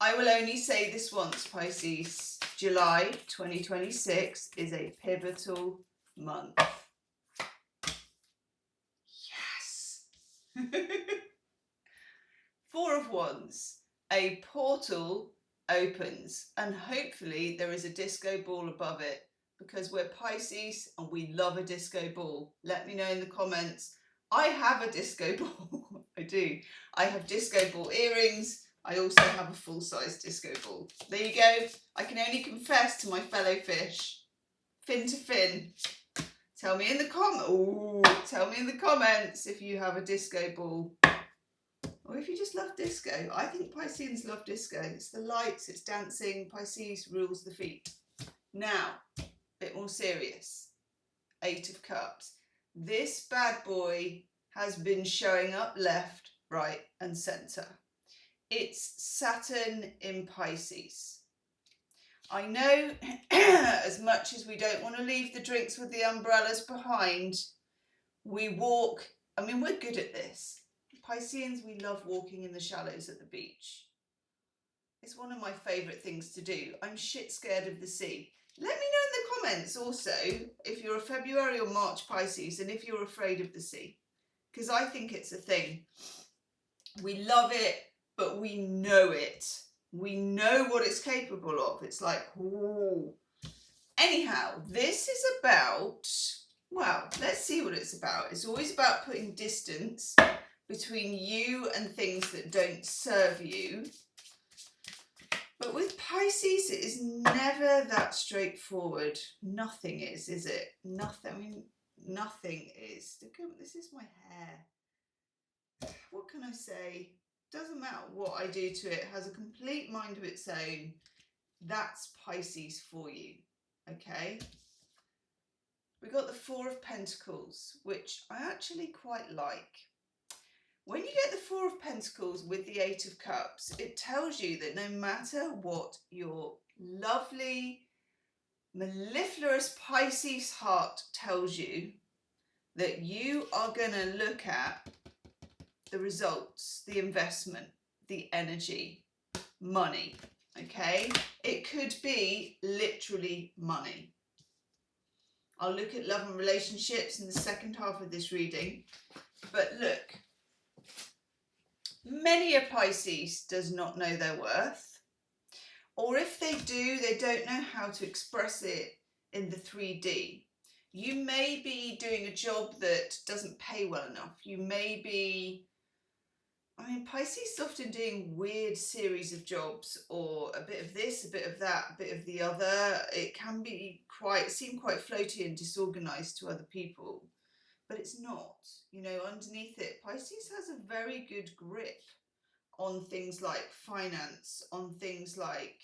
I will only say this once, Pisces. July 2026 is a pivotal month. Yes! Four of Wands. A portal opens and hopefully there is a disco ball above it, because we're Pisces and we love a disco ball. Let me know in the comments. I have a disco ball. I do. I have disco ball earrings. I also have a full-size disco ball. There you go. I can only confess to my fellow fish. Fin to fin. Tell me in the comments if you have a disco ball. Or if you just love disco. I think Pisceans love disco. It's the lights, it's dancing. Pisces rules the feet. Now, a bit more serious. 8 of Cups. This bad boy has been showing up left, right and centre. It's Saturn in Pisces. I know as much as we don't want to leave the drinks with the umbrellas behind, we walk, I mean, we're good at this. Pisceans, we love walking in the shallows at the beach. It's one of my favourite things to do. I'm shit scared of the sea. Let me know in the comments also if you're a February or March Pisces and if you're afraid of the sea. Because I think it's a thing. We love it, but we know it. We know what it's capable of. It's like, ooh. Anyhow, this is about, well, let's see what it's about. It's always about putting distance between you and things that don't serve you. But with Pisces, it is never that straightforward. Nothing is it? Nothing. I mean, nothing is. This is my hair. What can I say? Doesn't matter what I do to it. It has a complete mind of its own. That's Pisces for you. Okay? We got the 4 of Pentacles, which I actually quite like. When you get the 4 of Pentacles with the 8 of Cups, it tells you that no matter what your lovely, mellifluous Pisces heart tells you, that you are going to look at the results, the investment, the energy, money, okay? It could be literally money. I'll look at love and relationships in the second half of this reading, but look. Many a Pisces does not know their worth, or if they do, they don't know how to express it in the 3D. You may be doing a job that doesn't pay well enough. You may be, I mean, Pisces is often doing weird series of jobs, or a bit of this, a bit of that, a bit of the other. It can be seem quite floaty and disorganized to other people. But it's not, you know, underneath it, Pisces has a very good grip on things like finance, on things like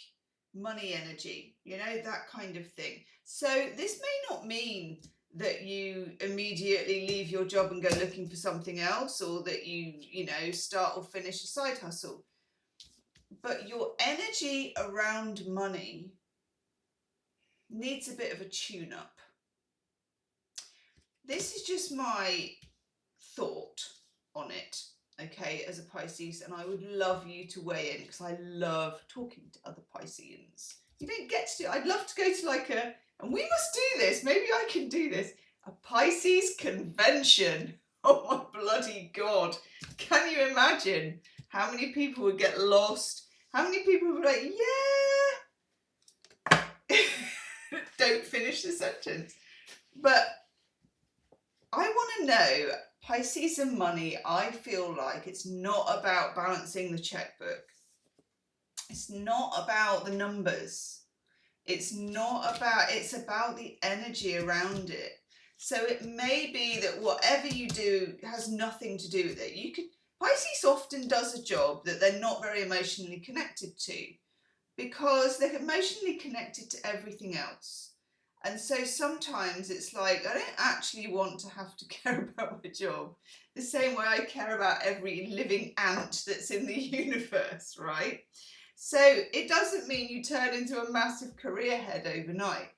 money energy, you know, that kind of thing. So this may not mean that you immediately leave your job and go looking for something else, or that you know, start or finish a side hustle. But your energy around money needs a bit of a tune-up. This is just my thought on it, okay, as a Pisces, and I would love you to weigh in because I love talking to other Pisceans. You don't get to, I'd love to go to like and we must do this, maybe I can do this, a Pisces convention. Oh my bloody God. Can you imagine how many people would get lost? How many people would be like, yeah, don't finish the sentence. But I want to know, Pisces and money, I feel like it's not about balancing the checkbook. It's not about the numbers. It's about the energy around it. So it may be that whatever you do has nothing to do with it. Pisces often does a job that they're not very emotionally connected to, because they're emotionally connected to everything else. And so sometimes it's like, I don't actually want to have to care about my job the same way I care about every living ant that's in the universe, right? So it doesn't mean you turn into a massive career head overnight,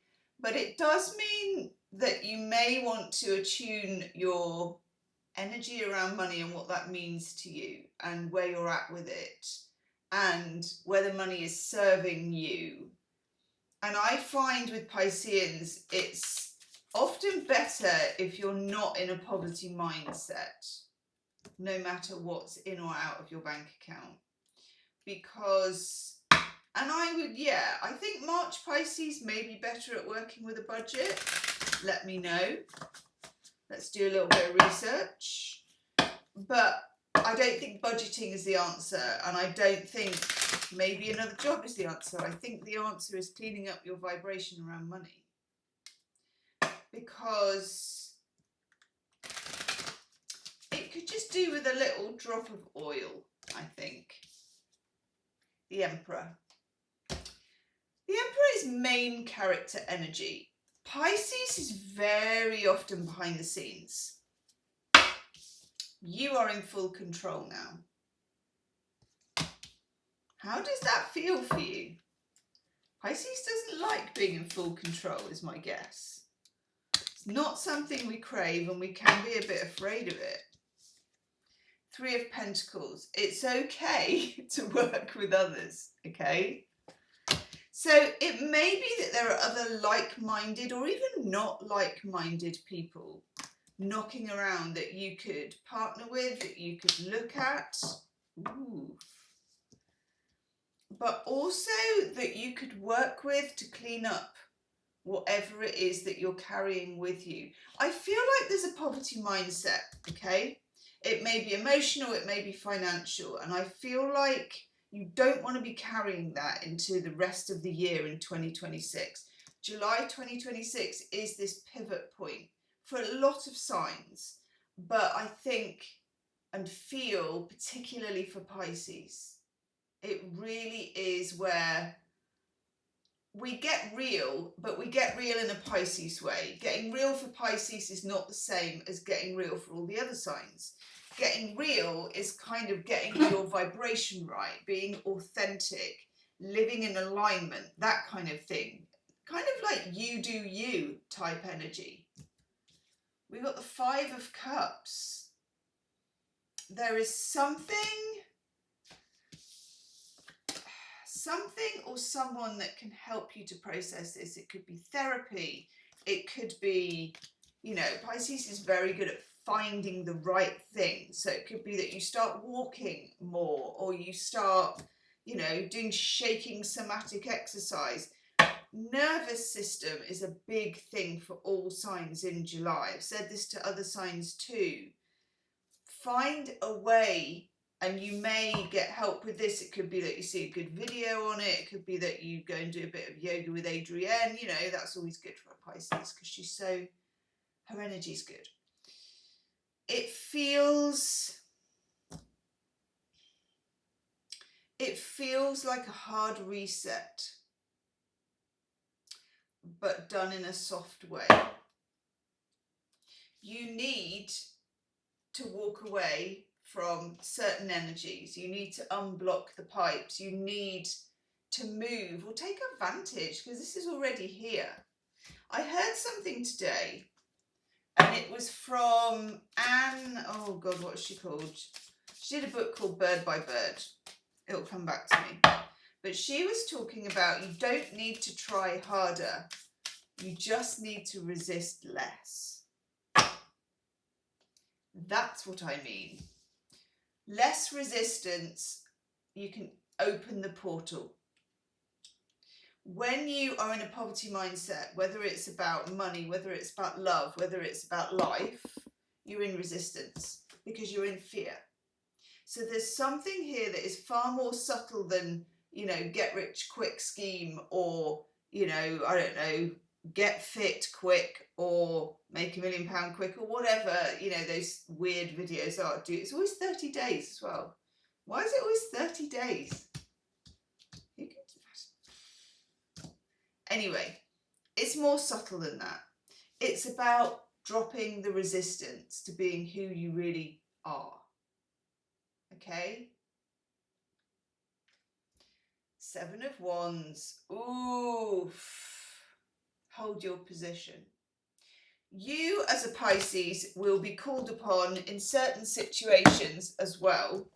but it does mean that you may want to attune your energy around money and what that means to you and where you're at with it. and whether money is serving you. And I find with Pisceans, it's often better if you're not in a poverty mindset, no matter what's in or out of your bank account. Because, and I think March Pisces may be better at working with a budget. Let me know. Let's do a little bit of research. But I don't think budgeting is the answer, and I don't think maybe another job is the answer. I think the answer is cleaning up your vibration around money. Because it could just do with a little drop of oil, I think. The Emperor. The Emperor is main character energy. Pisces is very often behind the scenes. You are in full control now. How does that feel for you? Pisces doesn't like being in full control, is my guess. It's not something we crave, and we can be a bit afraid of it. Three of Pentacles. It's okay to work with others, okay? So it may be that there are other like-minded or even not like-minded people knocking around that you could partner with, that you could look at. Ooh. But also that you could work with to clean up whatever it is that you're carrying with you. I feel like there's a poverty mindset, okay? It may be emotional, it may be financial, and I feel like you don't want to be carrying that into the rest of the year in 2026. July 2026 is this pivot point for a lot of signs, but I think and feel, particularly for Pisces, it really is where we get real, but we get real in a Pisces way. Getting real for Pisces is not the same as getting real for all the other signs. Getting real is kind of getting your vibration right, being authentic, living in alignment, that kind of thing. Kind of like you do you type energy. We've got the Five of Cups. There is something or someone that can help you to process this. It could be therapy. It could be, you know, Pisces is very good at finding the right thing. So it could be that you start walking more, or you start, you know, doing shaking somatic exercise. Nervous system is a big thing for all signs in July. I've said this to other signs too. Find a way, and you may get help with this. It could be that you see a good video on it. It could be that you go and do a bit of yoga with Adrienne. You know, that's always good for a Pisces because she's so, her energy's good. It feels like a hard reset, but done in a soft way. You need to walk away from certain energies. You need to unblock the pipes. You need to move or take advantage, because this is already here. I heard something today, and it was from Anne, oh God, what's she called? She did a book called Bird by Bird. It'll come back to me. But she was talking about you don't need to try harder. You just need to resist less. That's what I mean. Less resistance, you can open the portal. When you are in a poverty mindset, whether it's about money, whether it's about love, whether it's about life, you're in resistance because you're in fear. So there's something here that is far more subtle than, you know, get rich quick scheme, or, you know, I don't know, get fit quick, or make £1 million quick, or whatever, you know, those weird videos are. It's always 30 days as well. Why is it always 30 days? Who can imagine? Anyway, it's more subtle than that. It's about dropping the resistance to being who you really are. Okay? Seven of Wands. Ooh. Hold your position. You as a Pisces will be called upon in certain situations as well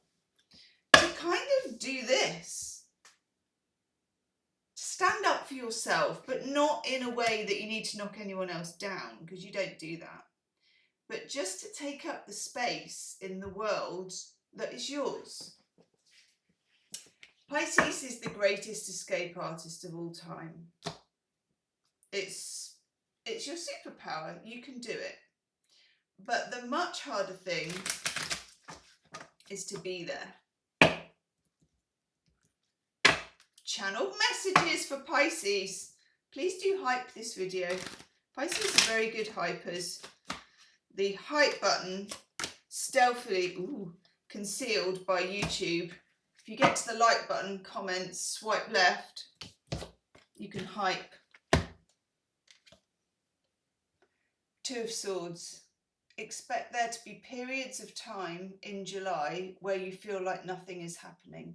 to kind of do this. Stand up for yourself, but not in a way that you need to knock anyone else down, because you don't do that. But just to take up the space in the world that is yours. Pisces is the greatest escape artist of all time. It's your superpower. You can do it. But the much harder thing is to be there. Channeled messages for Pisces. Please do hype this video. Pisces are very good hypers. The hype button, stealthily concealed by YouTube. If you get to the like button, comments, swipe left, you can hype. Two of Swords. Expect there to be periods of time in July where you feel like nothing is happening.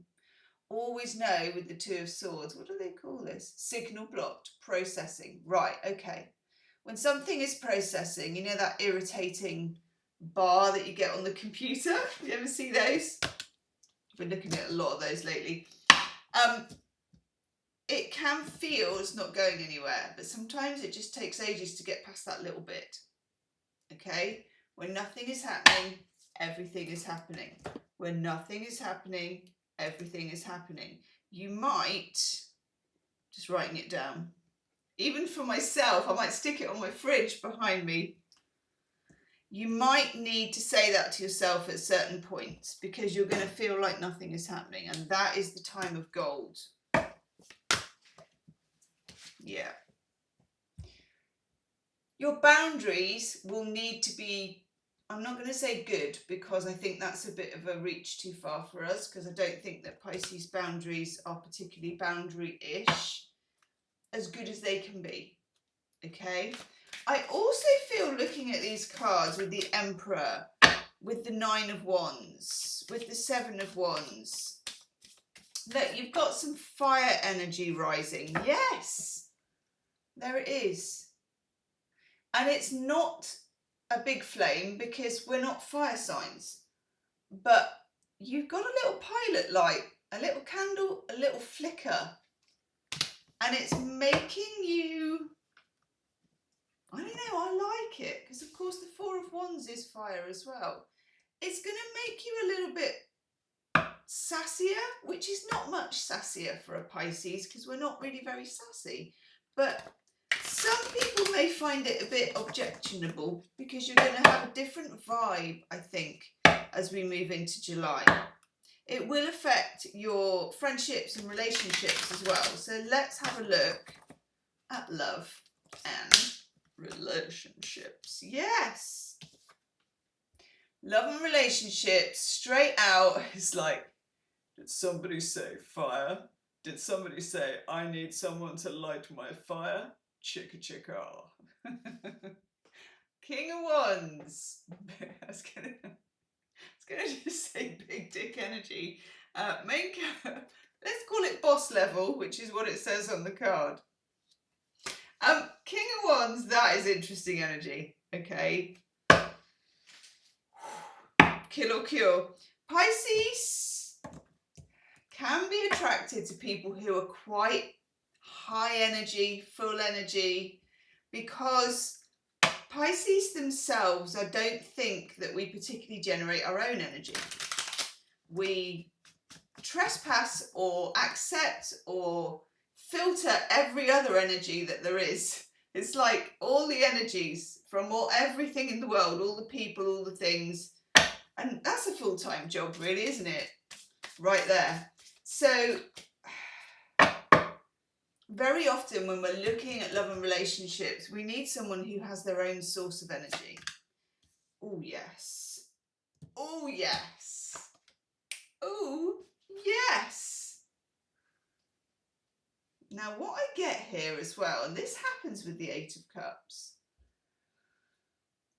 Always know with the Two of Swords, what do they call this? Signal blocked, processing. Right, okay. When something is processing, you know that irritating bar that you get on the computer? You ever see those? I've been looking at a lot of those lately. It can feel it's not going anywhere, but sometimes it just takes ages to get past that little bit. Okay? When nothing is happening, everything is happening. When nothing is happening, everything is happening. You might, just writing it down, even for myself, I might stick it on my fridge behind me. You might need to say that to yourself at certain points because you're going to feel like nothing is happening, and that is the time of gold. Yeah. Your boundaries will need to be, I'm not going to say good because I think that's a bit of a reach too far for us, because I don't think that Pisces boundaries are particularly boundary-ish, as good as they can be. Okay. I also feel, looking at these cards with the Emperor, with the Nine of Wands, with the Seven of Wands, that you've got some fire energy rising. Yes, there it is. And it's not a big flame because we're not fire signs, but you've got a little pilot light, a little candle, a little flicker, and it's making you, I don't know, I like it, because of course the Four of Wands is fire as well. It's going to make you a little bit sassier, which is not much sassier for a Pisces because we're not really very sassy, but some people may find it a bit objectionable because you're going to have a different vibe, I think, as we move into July. It will affect your friendships and relationships as well. So let's have a look at love and relationships. Yes. Love and relationships, straight out, is like, did somebody say fire? Did somebody say, I need someone to light my fire? Chicka chicka. King of Wands. I was gonna just say big dick energy. Let's call it boss level, which is what it says on the card. King of Wands, that is interesting energy. Okay. Kill or cure. Pisces can be attracted to people who are quite high energy, full energy, because Pisces themselves, I don't think that we particularly generate our own energy. We trespass or accept or filter every other energy that there is. It's like all the energies from everything in the world, all the people, all the things. And that's a full-time job, really, isn't it? Right there. So very often when we're looking at love and relationships, we need someone who has their own source of energy. Oh, yes. Oh, yes. Oh, yes. Now, what I get here as well, and this happens with the Eight of Cups,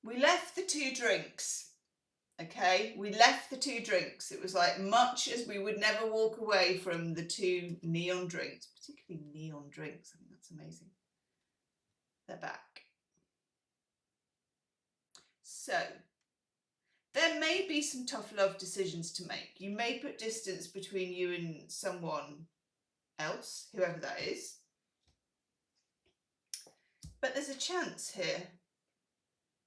we left the two drinks. Okay, we left the two drinks. It was like, much as we would never walk away from the two neon drinks, particularly neon drinks. I mean, that's amazing. They're back. So there may be some tough love decisions to make. You may put distance between you and someone else, whoever that is. But there's a chance here,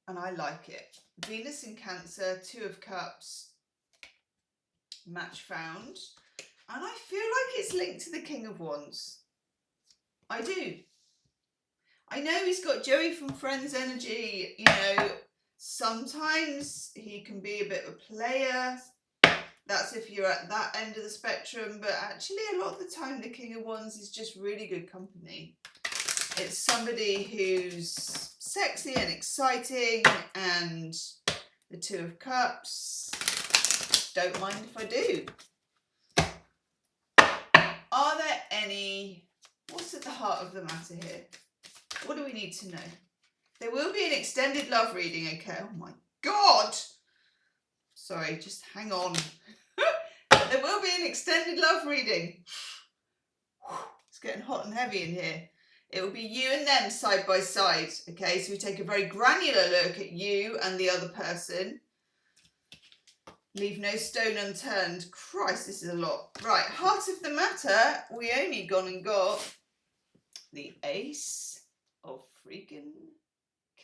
and I like it. Venus in Cancer, 2 of Cups, match found. And I feel like it's linked to the King of Wands. I do. I know he's got Joey from Friends energy, you know, sometimes he can be a bit of a player. That's if you're at that end of the spectrum, but actually a lot of the time the King of Wands is just really good company. It's somebody who's sexy and exciting, and the 2 of Cups, don't mind if I do. Are there any, what's at the heart of the matter here? What do we need to know? There will be an extended love reading, okay? Oh my God! Sorry, just hang on. There will be an extended love reading. It's getting hot and heavy in here. It will be you and them side by side, okay? So we take a very granular look at you and the other person. Leave no stone unturned. Christ, this is a lot. Right, heart of the matter, we only gone and got the Ace of freaking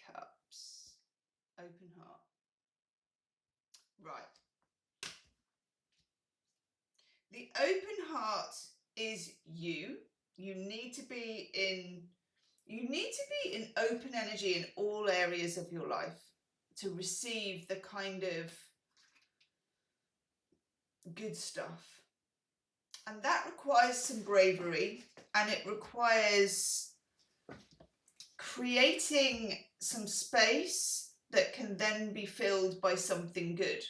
Cups. Open heart. Right. The open heart is you. You need to be in open energy in all areas of your life to receive the kind of good stuff. And that requires some bravery, and it requires creating some space that can then be filled by something good.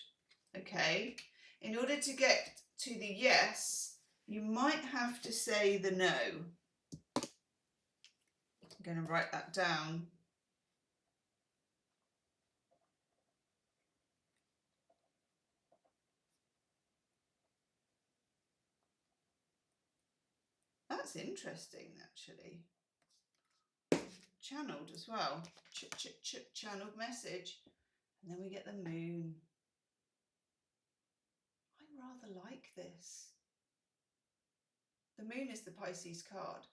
Okay? In order to get to the yes, you might have to say the no. I'm going to write that down. That's interesting, actually. Channeled as well. Channeled message. And then we get the moon. I rather like this. The moon is the Pisces card.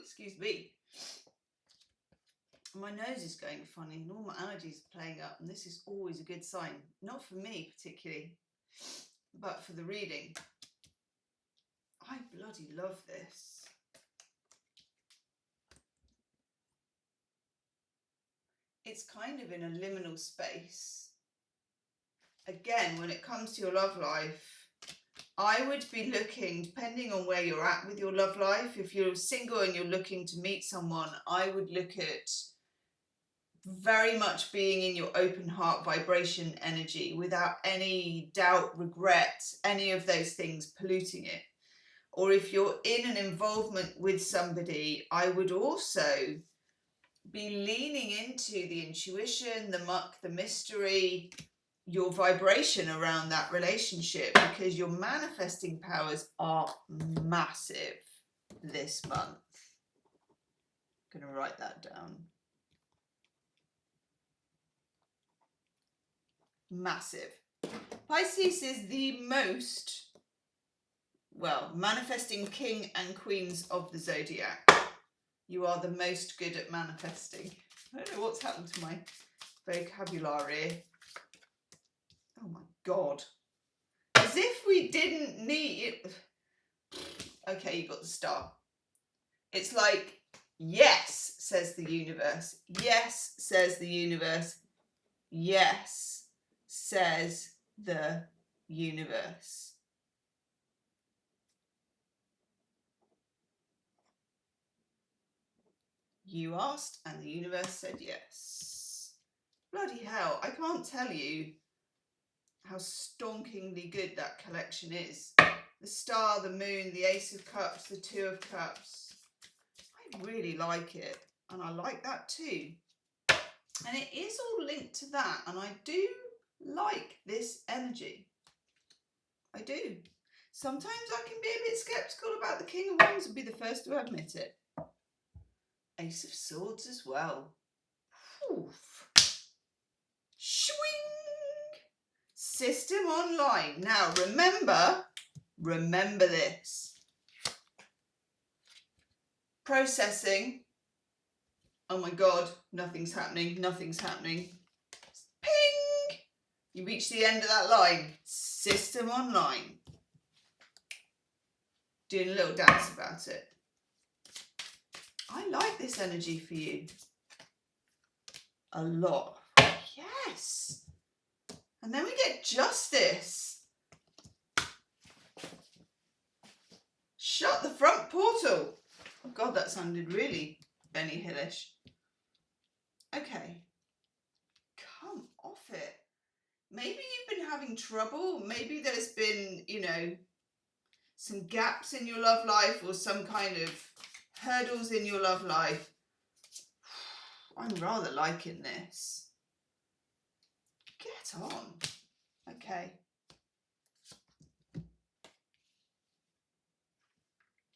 Excuse me. My nose is going funny and all my allergies are playing up, and this is always a good sign. Not for me particularly, but for the reading. I bloody love this. It's kind of in a liminal space. Again, when it comes to your love life, I would be looking, depending on where you're at with your love life, if you're single and you're looking to meet someone, I would look at very much being in your open heart vibration energy without any doubt, regret, any of those things polluting it. Or if you're in an involvement with somebody, I would also be leaning into the intuition, the muck, the mystery, your vibration around that relationship, because your manifesting powers are massive this month. I'm going to write that down. Massive. Pisces is the most, well, manifesting king and queens of the zodiac. You are the most good at manifesting. I don't know what's happened to my vocabulary. Oh my God. As if we didn't need it. Okay, you got the star. It's like, yes, says the universe. Yes, says the universe. Yes, says the universe. You asked and the universe said yes. Bloody hell, I can't tell you how stonkingly good that collection is. The star, the moon, the Ace of Cups, the 2 of Cups. I really like it, and I like that too. And it is all linked to that, and I do like this energy. I do. Sometimes I can be a bit sceptical about the King of Wands and be the first to admit it. Ace of Swords as well. Oof. Swing. System online. Now remember this. Processing. Oh my God, nothing's happening. Ping! You reach the end of that line. System online. Doing a little dance about it. I like this energy for you. A lot. Yes. And then we get justice. Shut the front portal. Oh God, that sounded really Benny Hillish. Okay. Come off it. Maybe you've been having trouble. Maybe there's been, you know, some gaps in your love life or some kind of hurdles in your love life. I'm rather liking this. Get on. Okay.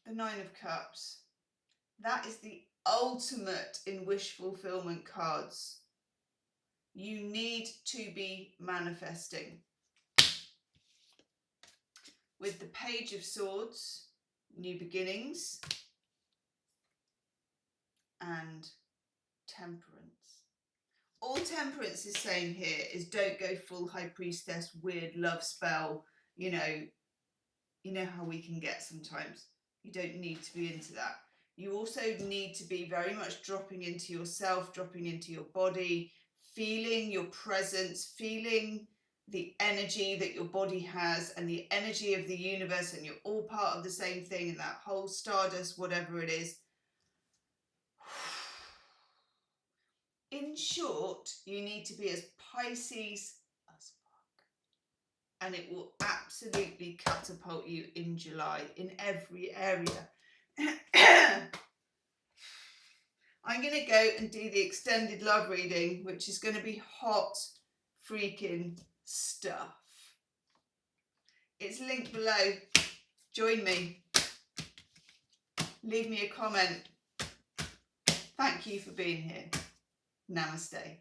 The Nine of Cups. That is the ultimate in wish fulfillment cards. You need to be manifesting. With the Page of Swords, new beginnings, and Temperance. All Temperance is saying here is don't go full High Priestess, weird love spell, you know how we can get sometimes. You don't need to be into that. You also need to be very much dropping into yourself, dropping into your body, feeling your presence, feeling the energy that your body has and the energy of the universe, and you're all part of the same thing, and that whole stardust, whatever it is. In short, you need to be as Pisces as fuck. And it will absolutely catapult you in July in every area. I'm going to go and do the extended love reading, which is going to be hot freaking stuff. It's linked below. Join me. Leave me a comment. Thank you for being here. Namaste.